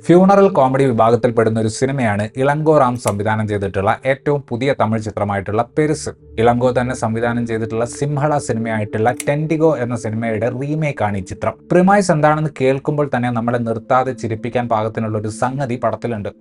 Funeral comedy വിഭാഗത്തിൽപ്പെടുന്ന ഒരു സിനിമയാണ് ഇളങ്കോ റാം സംവിധാനം ചെയ്തിട്ടുള്ള ഏറ്റവും പുതിയ തമിഴ് ചിത്രമായിട്ടുള്ള പെരുസ്. ഇളങ്കോ തന്നെ സംവിധാനം ചെയ്തിട്ടുള്ള സിംഹള സിനിമയായിട്ടുള്ള ടെൻഡിഗോ എന്ന സിനിമയുടെ റീമേക്കാണ് ഈ ചിത്രം. പ്രിമൈസ് എന്താണെന്ന് കേൾക്കുമ്പോൾ തന്നെ നമ്മളെ നിർത്താതെ ചിരിപ്പിക്കാൻ പാകത്തിനുള്ള ഒരു സംഗതി പടത്തിലുണ്ട്.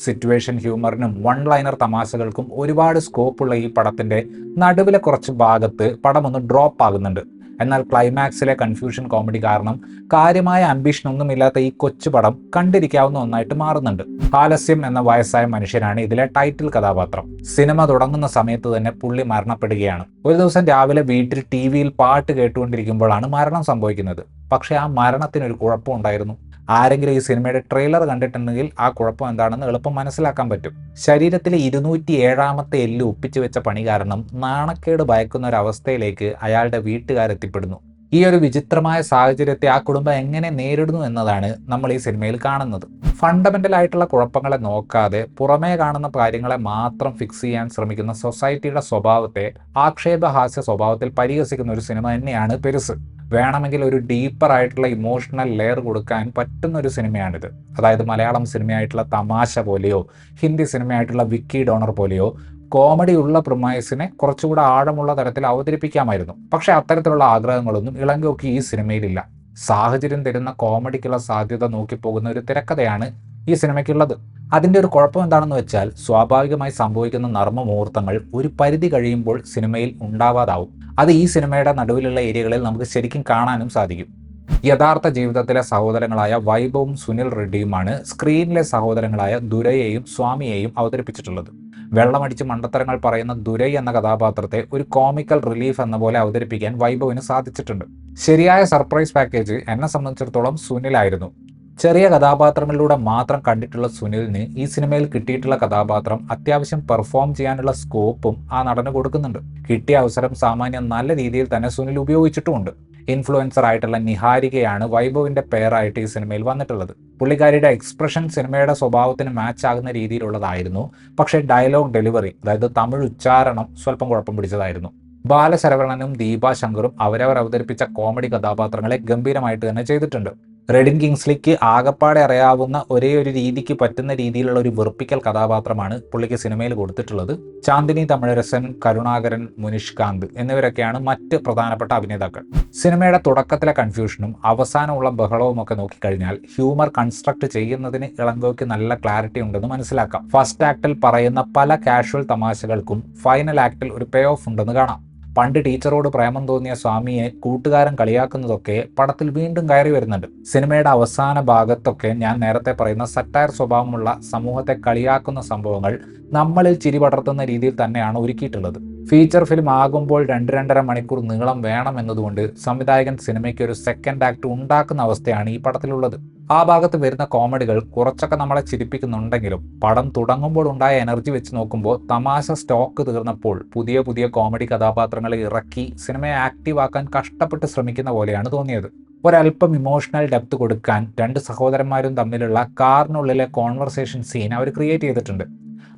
സിറ്റുവേഷൻ ഹ്യൂമറിനും വൺ ലൈനർ തമാശകൾക്കും ഒരുപാട് സ്കോപ്പുള്ള ഈ പടത്തിന്റെ നടുവിലെ കുറച്ച് ഭാഗത്ത് പടം ഒന്ന് ഡ്രോപ്പ് ആകുന്നുണ്ട്. എന്നാൽ ക്ലൈമാക്സിലെ കൺഫ്യൂഷൻ കോമഡി കാരണം കാര്യമായ അംബിഷൻ ഒന്നുമില്ലാത്ത ഈ കൊച്ചു പടം കണ്ടിരിക്കാവുന്ന ഒന്നായിട്ട് മാറുന്നുണ്ട്. ഹാലസ്യം എന്ന വയസ്സായ മനുഷ്യനാണ് ഇതിലെ ടൈറ്റിൽ കഥാപാത്രം. സിനിമ തുടങ്ങുന്ന സമയത്ത് തന്നെ പുള്ളി മരണപ്പെടുകയാണ്. ഒരു ദിവസം രാവിലെ വീട്ടിൽ ടിവിയിൽ പാട്ട് കേട്ടുകൊണ്ടിരിക്കുമ്പോഴാണ് മരണം സംഭവിക്കുന്നത്. പക്ഷെ ആ മരണത്തിനൊരു കുഴപ്പമുണ്ടായിരുന്നു. ആരെങ്കിലും ഈ സിനിമയുടെ ട്രെയിലർ കണ്ടിട്ടുണ്ടെങ്കിൽ ആ കുഴപ്പം എന്താണെന്ന് എളുപ്പം മനസ്സിലാക്കാൻ പറ്റും. ശരീരത്തിലെ 207ാമത്തെ എല്ല് ഒപ്പിച്ചു വെച്ച പണി കാരണം നാണക്കേട് ഭയക്കുന്ന ഒരു അവസ്ഥയിലേക്ക് അയാളുടെ വീട്ടുകാരെത്തിപ്പെടുന്നു. ഈ ഒരു വിചിത്രമായ സാഹചര്യത്തെ ആ കുടുംബം എങ്ങനെ നേരിടുന്നു എന്നതാണ് നമ്മൾ ഈ സിനിമയിൽ കാണുന്നത്. ഫണ്ടമെന്റൽ ആയിട്ടുള്ള കുഴപ്പങ്ങളെ നോക്കാതെ പുറമേ കാണുന്ന കാര്യങ്ങളെ മാത്രം ഫിക്സ് ചെയ്യാൻ ശ്രമിക്കുന്ന സൊസൈറ്റിയുടെ സ്വഭാവത്തെ ആക്ഷേപഹാസ്യ സ്വഭാവത്തിൽ പരിഹസിക്കുന്ന ഒരു സിനിമ തന്നെയാണ് പെരുസ്. വേണമെങ്കിൽ ഒരു ഡീപ്പർ ആയിട്ടുള്ള ഇമോഷണൽ ലെയർ കൊടുക്കാൻ പറ്റുന്ന ഒരു സിനിമയാണിത്. അതായത് മലയാളം സിനിമയായിട്ടുള്ള തമാശ പോലെയോ ഹിന്ദി സിനിമയായിട്ടുള്ള വിക്കി ഡോണർ പോലെയോ കോമഡി ഉള്ള പ്രിമൈസിനെ കുറച്ചുകൂടെ ആഴമുള്ള തരത്തിൽ അവതരിപ്പിക്കാമായിരുന്നു. പക്ഷെ അത്തരത്തിലുള്ള ആഗ്രഹങ്ങളൊന്നും ഇളങ്കോയ്ക്ക് ഈ സിനിമയിലില്ല. സാഹചര്യം തരുന്ന കോമഡിക്കുള്ള സാധ്യത നോക്കിപ്പോകുന്ന ഒരു തിരക്കഥയാണ് ഈ സിനിമയ്ക്കുള്ളത്. അതിൻ്റെ ഒരു കുഴപ്പം എന്താണെന്ന് വെച്ചാൽ സ്വാഭാവികമായി സംഭവിക്കുന്ന നർമ്മ മുഹൂർത്തങ്ങൾ ഒരു പരിധി കഴിയുമ്പോൾ സിനിമയിൽ ഉണ്ടാവാതാവും. അത് ഈ സിനിമയുടെ നടുവിലുള്ള ഏരിയകളിൽ നമുക്ക് ശരിക്കും കാണാനും സാധിക്കും. യഥാർത്ഥ ജീവിതത്തിലെ സഹോദരങ്ങളായ വൈഭവും സുനിൽ റെഡ്ഡിയുമാണ് സ്ക്രീനിലെ സഹോദരങ്ങളായ ദുരയെയും സ്വാമിയെയും അവതരിപ്പിച്ചിട്ടുള്ളത്. വെള്ളമടിച്ച് മണ്ടത്തരങ്ങൾ പറയുന്ന ദുരൈ എന്ന കഥാപാത്രത്തെ ഒരു കോമിക്കൽ റിലീഫ് എന്ന പോലെ അവതരിപ്പിക്കാൻ വൈഭവിന് സാധിച്ചിട്ടുണ്ട്. ശരിയായ സർപ്രൈസ് പാക്കേജ് എന്നെ സംബന്ധിച്ചിടത്തോളം സുനിലായിരുന്നു. ചെറിയ കഥാപാത്രങ്ങളിലൂടെ മാത്രം കണ്ടിട്ടുള്ള സുനിലിന് ഈ സിനിമയിൽ കിട്ടിയിട്ടുള്ള കഥാപാത്രം അത്യാവശ്യം പെർഫോം ചെയ്യാനുള്ള സ്കോപ്പും ആ നടന് കൊടുക്കുന്നുണ്ട്. കിട്ടിയ അവസരം സാമാന്യം നല്ല രീതിയിൽ തന്നെ സുനിൽ ഉപയോഗിച്ചിട്ടുമുണ്ട്. ഇൻഫ്ലുവൻസർ ആയിട്ടുള്ള നിഹാരികയാണ് വൈഭവിന്റെ പേരായിട്ട് ഈ സിനിമയിൽ വന്നിട്ടുള്ളത്. പുള്ളിക്കാരിയുടെ എക്സ്പ്രഷൻ സിനിമയുടെ സ്വഭാവത്തിന് മാച്ച് ആകുന്ന രീതിയിലുള്ളതായിരുന്നു. പക്ഷേ ഡയലോഗ് ഡെലിവറി, അതായത് തമിഴ് ഉച്ചാരണം സ്വല്പം കുഴപ്പം പിടിച്ചതായിരുന്നു. ബാലശരവണനും ദീപാ ശങ്കറും അവരവർ അവതരിപ്പിച്ച കോമഡി കഥാപാത്രങ്ങളെ ഗംഭീരമായിട്ട് തന്നെ ചെയ്തിട്ടുണ്ട്. റെഡിൻ കിങ്സ്ലിക്ക് ആകപ്പാടെ അറിയാവുന്ന ഒരേ ഒരു രീതിക്ക് പറ്റുന്ന രീതിയിലുള്ള ഒരു വെറുപ്പിക്കൽ കഥാപാത്രമാണ് പുള്ളിക്ക് സിനിമയിൽ കൊടുത്തിട്ടുള്ളത്. ചാന്ദിനി തമിഴരസൻ, കരുണാകരൻ, മുനിഷ്കാന്ത് എന്നിവരൊക്കെയാണ് മറ്റ് പ്രധാനപ്പെട്ട അഭിനേതാക്കൾ. സിനിമയുടെ തുടക്കത്തിലെ കൺഫ്യൂഷനും അവസാനമുള്ള ബഹളവും ഒക്കെ നോക്കിക്കഴിഞ്ഞാൽ ഹ്യൂമർ കൺസ്ട്രക്ട് ചെയ്യുന്നതിന് ഇളങ്കോയ്ക്ക് നല്ല ക്ലാരിറ്റി ഉണ്ടെന്ന് മനസ്സിലാക്കാം. ഫസ്റ്റ് ആക്ടിൽ പറയുന്ന പല കാഷ്വൽ തമാശകൾക്കും ഫൈനൽ ആക്ടിൽ ഒരു പേ ഓഫ് ഉണ്ടെന്ന് കാണാം. പണ്ട് ടീച്ചറോട് പ്രേമം തോന്നിയ സ്വാമിയെ കൂട്ടുകാരൻ കളിയാക്കുന്നതൊക്കെ പടത്തിൽ വീണ്ടും കയറി വരുന്നുണ്ട്. സിനിമയുടെ അവസാന ഭാഗത്തൊക്കെ ഞാൻ നേരത്തെ പറയുന്ന സറ്റയർ സ്വഭാവമുള്ള സമൂഹത്തെ കളിയാക്കുന്ന സംഭവങ്ങൾ നമ്മളിൽ ചിരി പടർത്തുന്ന രീതിയിൽ തന്നെയാണ് ഒരുക്കിയിട്ടുള്ളത്. ഫീച്ചർ ഫിലിം ആകുമ്പോൾ 2-2.5 മണിക്കൂർ നീളം വേണം എന്നതുകൊണ്ട് സംവിധായകൻ സിനിമയ്ക്ക് ഒരു സെക്കൻഡ് ആക്ട് ഉണ്ടാക്കുന്ന അവസ്ഥയാണ് ഈ പടത്തിലുള്ളത്. ആ ഭാഗത്ത് വരുന്ന കോമഡികൾ കുറച്ചൊക്കെ നമ്മളെ ചിരിപ്പിക്കുന്നുണ്ടെങ്കിലും പടം തുടങ്ങുമ്പോൾ ഉണ്ടായ എനർജി വെച്ച് നോക്കുമ്പോൾ തമാശ സ്റ്റോക്ക് തീർന്നപ്പോൾ പുതിയ പുതിയ കോമഡി കഥാപാത്രങ്ങളെ ഇറക്കി സിനിമയെ ആക്റ്റീവ് ആക്കാൻ കഷ്ടപ്പെട്ട് ശ്രമിക്കുന്ന പോലെയാണ് തോന്നിയത്. ഒരല്പം ഇമോഷണൽ ഡെപ്ത് കൊടുക്കാൻ 2 സഹോദരന്മാരും തമ്മിലുള്ള കാറിനുള്ളിലെ കോൺവെർസേഷൻ സീൻ അവർ ക്രിയേറ്റ് ചെയ്തിട്ടുണ്ട്.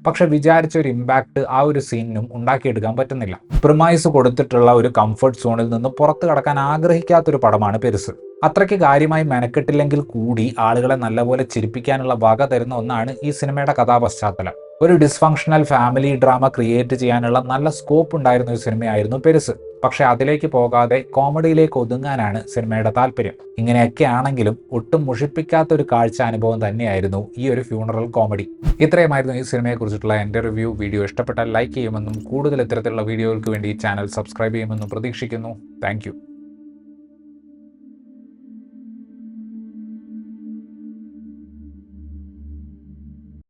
പക്ഷെ വിചാരിച്ച ഒരു ഇമ്പാക്ട് ആ ഒരു സീനിനും ഉണ്ടാക്കിയെടുക്കാൻ പറ്റുന്നില്ല. പ്രിമൈസ് കൊടുത്തിട്ടുള്ള ഒരു കംഫർട്ട് സോണിൽ നിന്ന് പുറത്തു കടക്കാൻ ആഗ്രഹിക്കാത്തൊരു പടമാണ് പെരുസ്. അത്രയ്ക്ക് കാര്യമായി മെനക്കെട്ടില്ലെങ്കിൽ കൂടി ആളുകളെ നല്ലപോലെ ചിരിപ്പിക്കാനുള്ള വക തരുന്ന ഒന്നാണ് ഈ സിനിമയുടെ കഥാപശ്ചാത്തലം. ഒരു ഡിസ്ഫങ്ഷണൽ ഫാമിലി ഡ്രാമ ക്രിയേറ്റ് ചെയ്യാനുള്ള നല്ല സ്കോപ്പ് ഉണ്ടായിരുന്ന ഒരു സിനിമയായിരുന്നു പെരുസ്. പക്ഷെ അതിലേക്ക് പോകാതെ കോമഡിയിലേക്ക് ഒതുങ്ങാനാണ് സിനിമയുടെ താല്പര്യം. ഇങ്ങനെയൊക്കെ ആണെങ്കിലും ഒട്ടും മുഷിപ്പിക്കാത്ത ഒരു കാഴ്ച അനുഭവം തന്നെയായിരുന്നു ഈ ഒരു ഫ്യൂണറൽ കോമഡി. ഇത്രയുമായിരുന്നു ഈ സിനിമയെക്കുറിച്ചിട്ടുള്ള എൻ്റെ റിവ്യൂ. വീഡിയോ ഇഷ്ടപ്പെട്ടാൽ ലൈക്ക് ചെയ്യുമെന്നും കൂടുതൽ ഇത്തരത്തിലുള്ള വീഡിയോകൾക്ക് വേണ്ടി ഈ ചാനൽ സബ്സ്ക്രൈബ് ചെയ്യുമെന്നും പ്രതീക്ഷിക്കുന്നു. താങ്ക്